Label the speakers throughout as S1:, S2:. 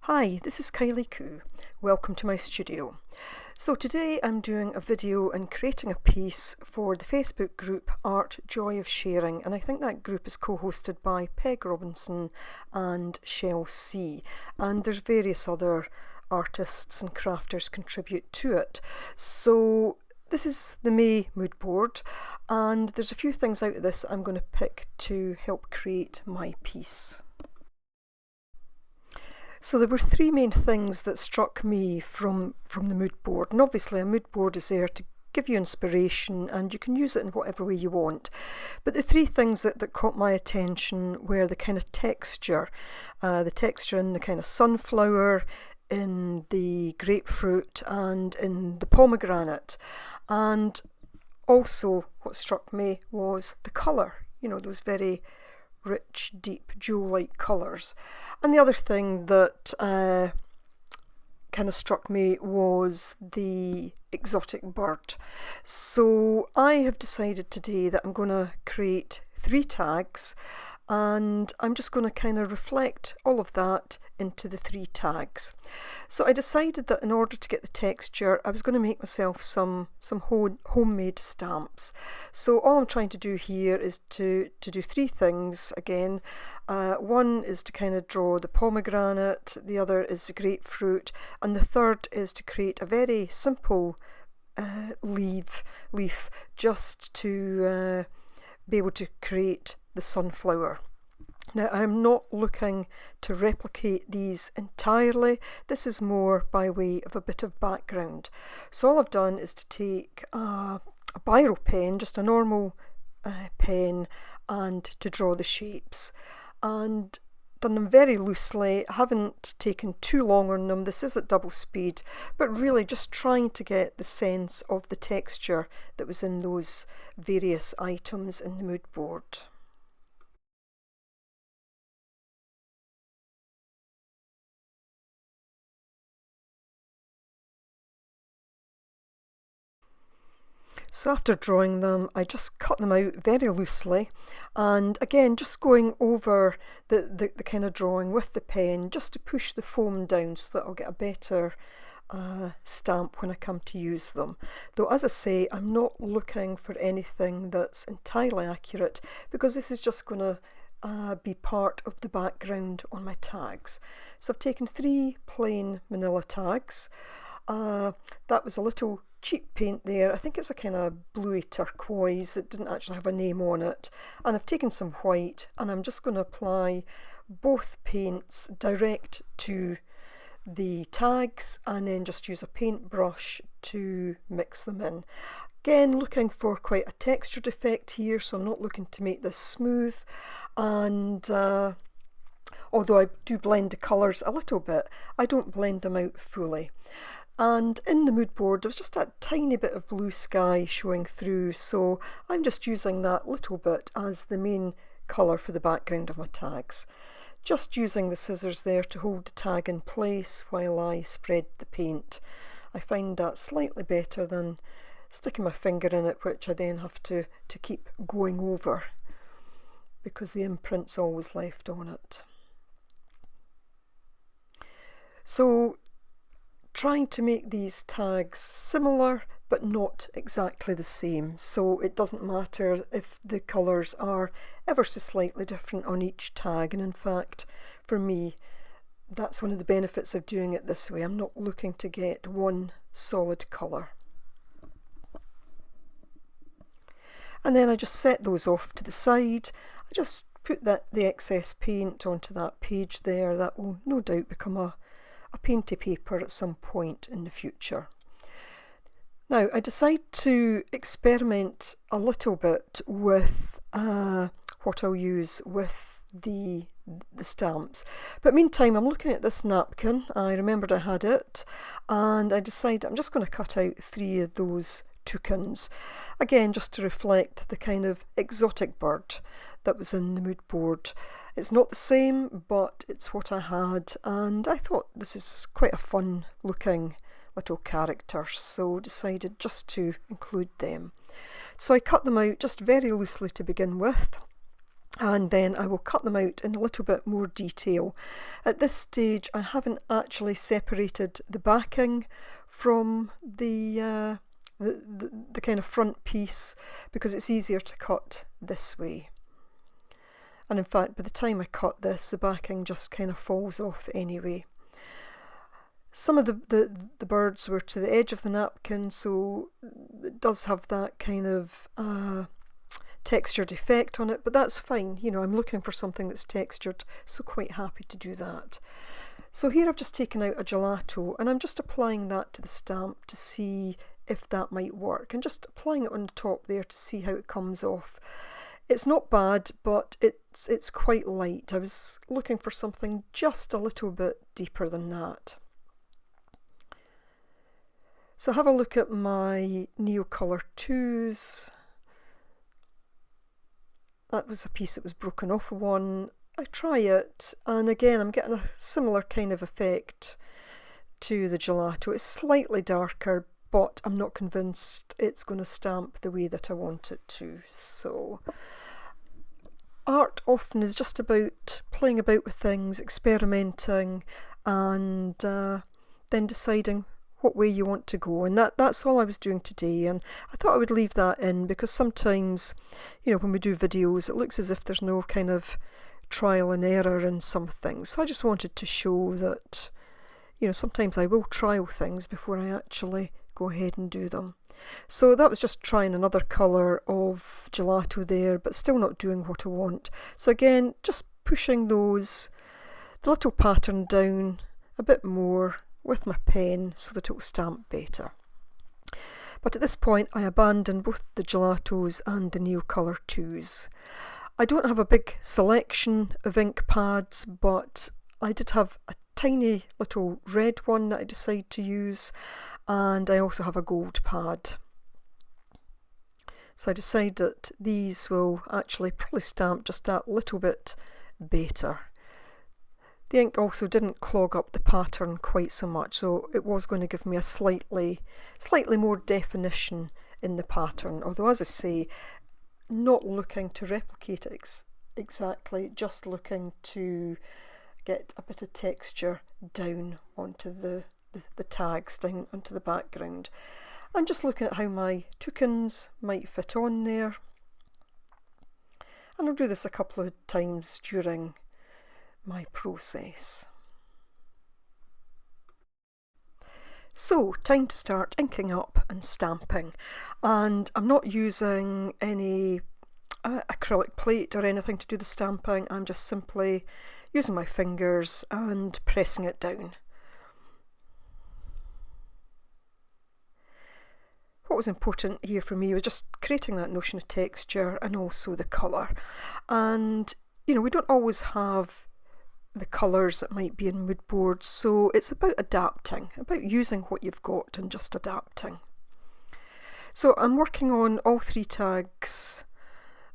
S1: Hi, this is Kylie Coo. Welcome to my studio. So today I'm doing a video and creating a piece for the Facebook group Art Joy of Sharing, and I think that group is co-hosted by Peg Robinson and Shell C, and there's various other artists and crafters contribute to it. So this is the May mood board, and there's a few things out of this I'm going to pick to help create my piece. So there were three main things that struck me from the mood board, and obviously a mood board is there to give you inspiration and you can use it in whatever way you want. But the three things that caught my attention were the kind of texture in the kind of sunflower, in the grapefruit and in the pomegranate. And also what struck me was the colour, those very rich, deep, jewel-like colours. And the other thing that kind of struck me was the exotic bird. So I have decided today that I'm going to create 3 tags, and I'm just going to kind of reflect all of that into the 3 tags. So I decided that in order to get the texture, I was going to make myself some homemade stamps. So all I'm trying to do here is to do 3 things again. One is to kind of draw the pomegranate, the other is the grapefruit, and the third is to create a very simple leaf just to be able to create the sunflower. Now I'm not looking to replicate these entirely, this is more by way of a bit of background. So all I've done is to take a biro pen, just a normal pen, and to draw the shapes, and done them very loosely. I haven't taken too long on them, this is at double speed, but really just trying to get the sense of the texture that was in those various items in the mood board. So after drawing them, I just cut them out very loosely, and again just going over the kind of drawing with the pen just to push the foam down so that I'll get a better stamp when I come to use them. Though as I say, I'm not looking for anything that's entirely accurate because this is just going to be part of the background on my tags. So I've taken 3 plain manila tags. That was a little cheap paint there. I think it's a kind of bluey turquoise that didn't actually have a name on it, and I've taken some white and I'm just going to apply both paints direct to the tags and then just use a paintbrush to mix them in. Again, looking for quite a textured effect here, so I'm not looking to make this smooth, and although I do blend the colours a little bit, I don't blend them out fully. And in the mood board there was just a tiny bit of blue sky showing through, so I'm just using that little bit as the main colour for the background of my tags. Just using the scissors there to hold the tag in place while I spread the paint. I find that slightly better than sticking my finger in it, which I then have to keep going over because the imprint's always left on it. So trying to make these tags similar but not exactly the same, so it doesn't matter if the colours are ever so slightly different on each tag, and in fact for me that's one of the benefits of doing it this way. I'm not looking to get one solid colour. And then I just set those off to the side. I just put the excess paint onto that page there. That will no doubt become a painty paper at some point in the future. Now I decide to experiment a little bit with what I'll use with the stamps, but meantime I'm looking at this napkin. I remembered I had it and I decided I'm just going to cut out 3 of those toucans, again just to reflect the kind of exotic bird that was in the mood board. It's not the same, but it's what I had, and I thought this is quite a fun looking little character, so decided just to include them. So I cut them out just very loosely to begin with, and then I will cut them out in a little bit more detail. At this stage I haven't actually separated the backing from the kind of front piece because it's easier to cut this way. And in fact, by the time I cut this, the backing just kind of falls off anyway. Some of the birds were to the edge of the napkin, so it does have that kind of textured effect on it, but that's fine. You know, I'm looking for something that's textured, so quite happy to do that. So here I've just taken out a gelato and I'm just applying that to the stamp to see if that might work, and just applying it on the top there to see how it comes off. It's not bad, but it's quite light. I was looking for something just a little bit deeper than that. So have a look at my Neocolor 2s. That was a piece that was broken off of one. I try it, and again I'm getting a similar kind of effect to the gelato. It's slightly darker, but I'm not convinced it's going to stamp the way that I want it to. So art often is just about playing about with things, experimenting, and then deciding what way you want to go, and that's all I was doing today. And I thought I would leave that in because sometimes, you know, when we do videos it looks as if there's no kind of trial and error in some things. So I just wanted to show that, you know, sometimes I will trial things before I actually go ahead and do them. So that was just trying another colour of gelato there, but still not doing what I want. So again, just pushing the little pattern down a bit more with my pen so that it will stamp better. But at this point I abandoned both the gelatos and the Neocolor 2s. I don't have a big selection of ink pads, but I did have a tiny little red one that I decided to use, and I also have a gold pad. So I decided that these will actually probably stamp just that little bit better. The ink also didn't clog up the pattern quite so much, so it was going to give me a slightly more definition in the pattern. Although, as I say, not looking to replicate it exactly, just looking to get a bit of texture down onto the tags, down onto the background. And just looking at how my toucans might fit on there. And I'll do this a couple of times during my process. So, time to start inking up and stamping, and I'm not using any acrylic plate or anything to do the stamping. I'm just simply using my fingers and pressing it down. What was important here for me was just creating that notion of texture and also the colour. And you know, we don't always have the colours that might be in mood boards, so it's about adapting, about using what you've got and just adapting. So I'm working on all three tags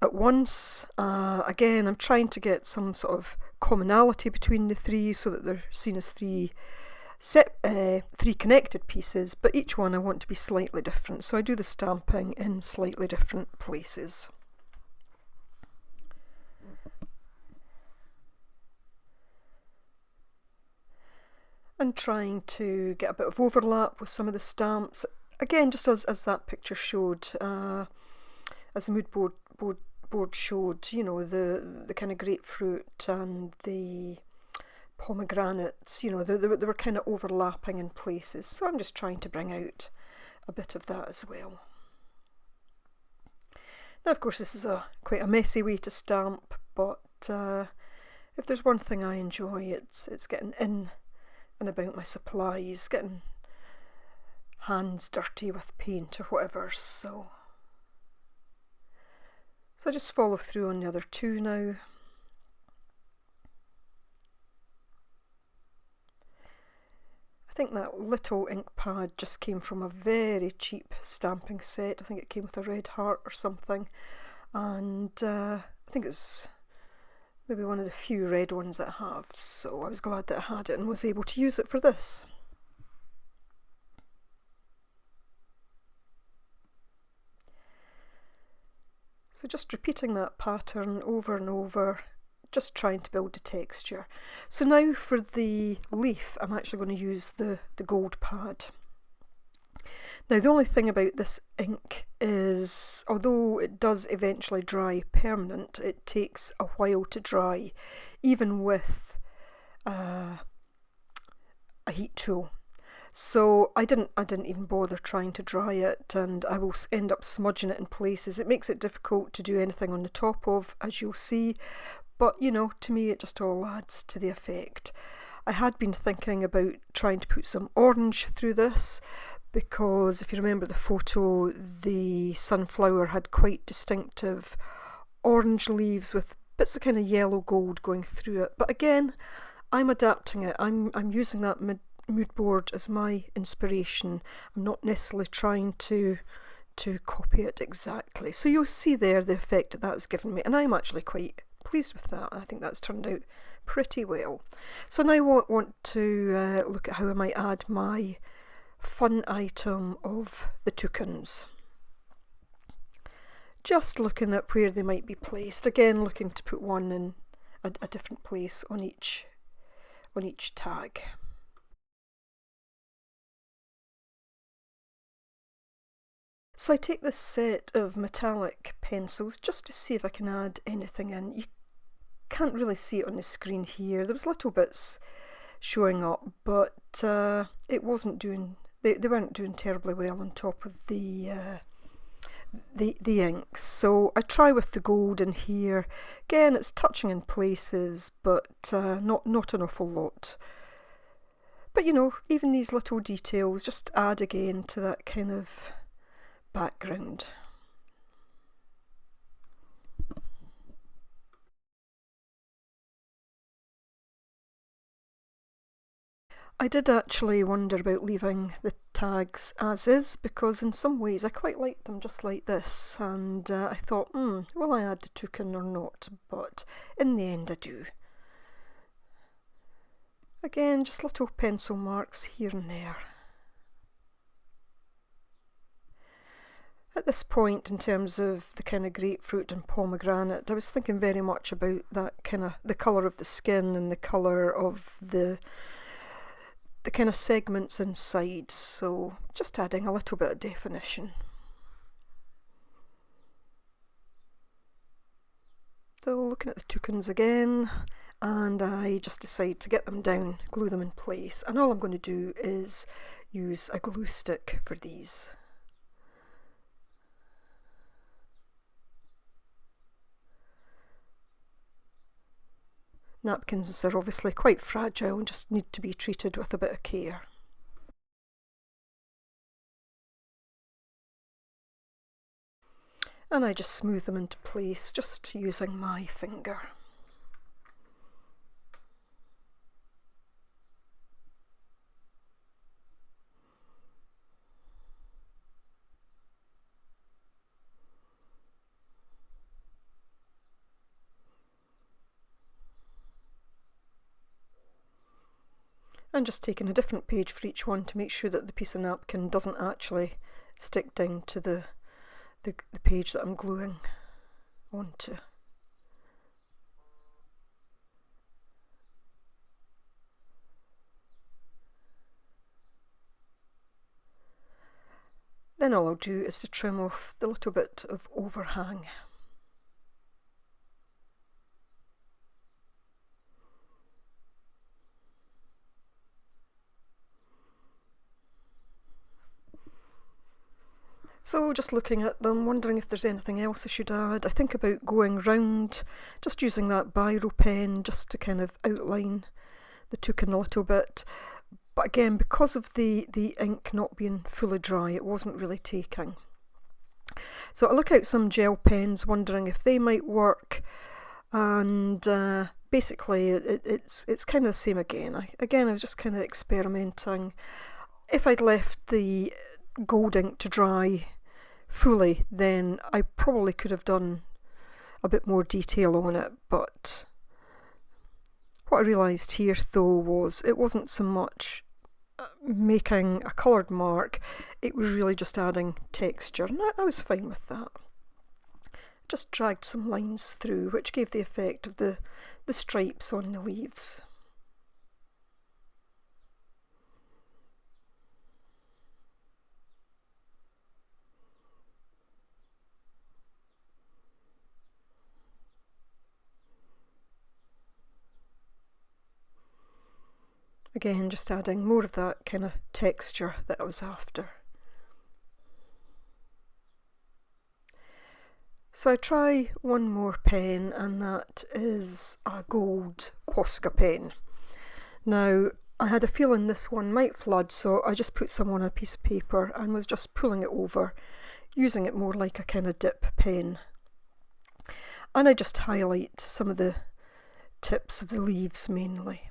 S1: at once. Again, I'm trying to get some sort of commonality between the three so that they're seen as three connected pieces, but each one I want to be slightly different, so I do the stamping in slightly different places. And trying to get a bit of overlap with some of the stamps, again just as that picture showed, as the mood board showed, you know, the kind of grapefruit and the pomegranates, you know, they were kind of overlapping in places, so I'm just trying to bring out a bit of that as well. Now of course this is quite a messy way to stamp, but if there's one thing I enjoy, it's getting in and about my supplies, getting hands dirty with paint or whatever. So I just follow through on the other two now. I think that little ink pad just came from a very cheap stamping set. I think it came with a red heart or something, and I think it's maybe one of the few red ones that I have, so I was glad that I had it and was able to use it for this. So just repeating that pattern over and over, just trying to build the texture. So now for the leaf, I'm actually going to use the gold pad. Now the only thing about this ink is, although it does eventually dry permanent, it takes a while to dry, even with a heat tool. So I didn't even bother trying to dry it, and I will end up smudging it in places. It makes it difficult to do anything on the top of, as you'll see, but you know, to me it just all adds to the effect. I had been thinking about trying to put some orange through this, because if you remember the photo, the sunflower had quite distinctive orange leaves with bits of kind of yellow gold going through it. But again, I'm adapting it. I'm using that mood board as my inspiration. I'm not necessarily trying to copy it exactly. So you'll see there the effect that's given me, and I'm actually quite pleased with that. I think that's turned out pretty well. So now I want to look at how I might add my fun item of the toucans. Just looking at where they might be placed. Again, looking to put one in a different place on each tag. So I take this set of metallic pencils just to see if I can add anything in. You can't really see it on the screen here. There was little bits showing up, but it wasn't doing. They weren't doing terribly well on top of the inks. So I try with the gold in here. Again, it's touching in places, but not an awful lot. But you know, even these little details just add again to that kind of background. I did actually wonder about leaving the tags as is, because in some ways I quite like them just like this, and I thought, will I add the toucan or not? But in the end I do. Again, just little pencil marks here and there. At this point, in terms of the kind of grapefruit and pomegranate, I was thinking very much about that kind of the colour of the skin and the colour of the kind of segments inside, so just adding a little bit of definition. So looking at the toucans again, and I just decide to get them down, glue them in place, and all I'm going to do is use a glue stick for these. Napkins are obviously quite fragile and just need to be treated with a bit of care. And I just smooth them into place, just using my finger. And just taking a different page for each one to make sure that the piece of napkin doesn't actually stick down to the page that I'm gluing onto. Then all I'll do is to trim off the little bit of overhang. So just looking at them, wondering if there's anything else I should add. I think about going round, just using that biro pen just to kind of outline the toucan a little bit. But again, because of the ink not being fully dry, it wasn't really taking. So I look out some gel pens, wondering if they might work, and basically it's kind of the same again. I was just kind of experimenting. If I'd left the gold ink to dry fully, then I probably could have done a bit more detail on it, but what I realised here though was it wasn't so much making a coloured mark, it was really just adding texture, and I was fine with that. just dragged some lines through, which gave the effect of the stripes on the leaves. Again, just adding more of that kind of texture that I was after. So I try one more pen, and that is a gold Posca pen. Now, I had a feeling this one might flood, so I just put some on a piece of paper and was just pulling it over, using it more like a kind of dip pen. And I just highlight some of the tips of the leaves mainly.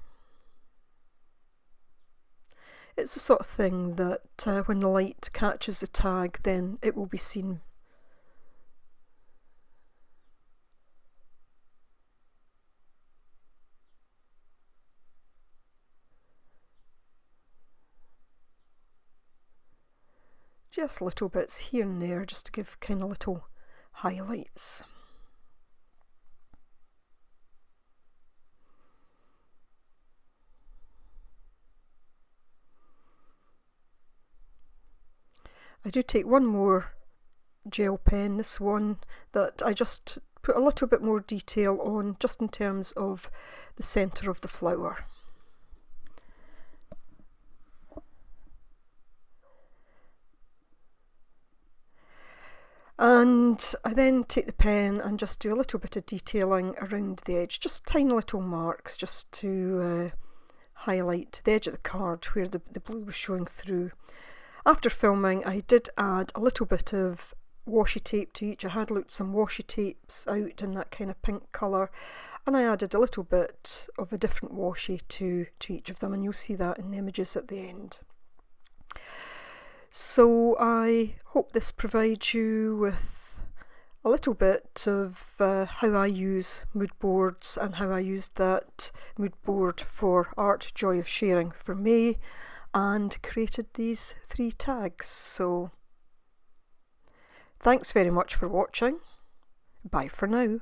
S1: It's the sort of thing that when the light catches the tag, then it will be seen. Just little bits here and there, just to give kind of little highlights. I do take one more gel pen, this one that I just put a little bit more detail on, just in terms of the centre of the flower. And I then take the pen and just do a little bit of detailing around the edge, just tiny little marks, just to highlight the edge of the card where the blue was showing through. After filming, I did add a little bit of washi tape to each. I had looked some washi tapes out in that kind of pink colour, and I added a little bit of a different washi to each of them, and you'll see that in the images at the end. So I hope this provides you with a little bit of how I use mood boards and how I used that mood board for Art Joy of Sharing for May, and created these 3 tags. So thanks very much for watching. Bye for now.